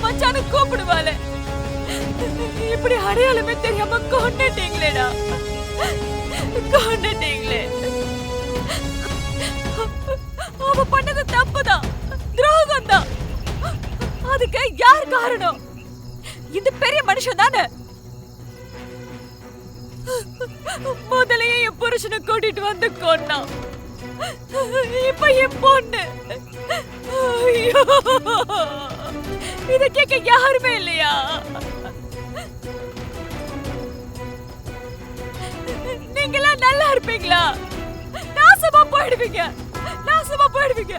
மச்சான்னு கூப்பிடுவாளே, இப்படி அடையாளமே தெரியாம கொன்னுட்டீங்களேடா, கொன்னுட்டீங்களே. அவ பண்ணது தப்புதான், துரோகம் தான். அதுக்கு யார் காரணம்? இந்த பெரிய மனுஷன் தானே. முதலையே என் புருஷனை கூட்டிட்டு வந்து கொன்னான். இப்ப என் பொண்ணு. ஐயோ, இத கேட்க யாருமே இல்லையா? நீங்களாம் நல்லா இருப்பீங்களா? நாசமா போயிடுவீங்க, நாசமா போயிடுவீங்க.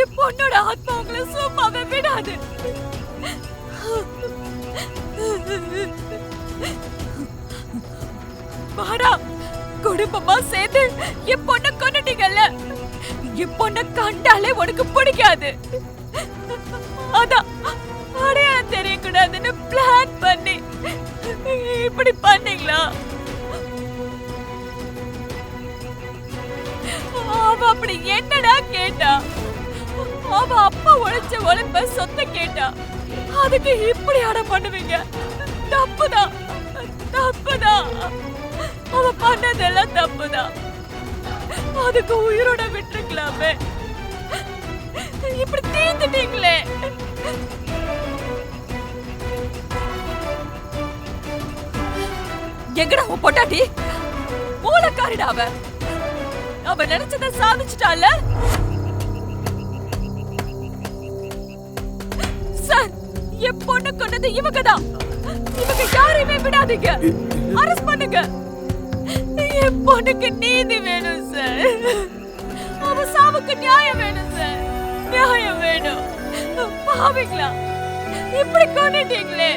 என் பொண்ணோட ஆத்மா உங்களை சும்மாவே விடாது. மாறா, குடும்பமா சேர்ந்து என் பொண்ணை கொன்னுட்டீங்கல்ல. என் பொண்ணை கண்டாலே உனக்கு பிடிக்காது. அதான் அடையாளம் தெரியக்கூடாதுன்னு பிளான் பண்ணி இப்படி பண்ணீங்களா? அவ அப்படி என்னடா கேட்டா? அவ அப்பா உழைச்ச உழைப்ப சொத்தை கேட்டா. அதுக்கு இப்படி அடம் பண்ணுவீங்க? தப்புதான், தப்புதான். அவ பண்ணதெல்லாம் தப்புதான். அதுக்கு உயிரோட விட்டுருக்கலாமே. இப்படி தீர்ந்துட்டீங்களே. எங்கடா உன் பொட்டாட்டி? மூலக்காரிடா அவ. அவ நினைச்சத சாதிச்சுட்டால. சார், என் பொண்ணு கொண்டது இவங்கதான். இவங்க யாரையுமே விடாதீங்க, அரெஸ்ட் பண்ணுங்க. என் பொண்ணுக்கு நீதி வேணும் சார். அவ சாவுக்கு நியாயம் வேணும் சார், நியாயம் வேணும். பாவீங்களா, இப்படி கொண்டுட்டீங்களே.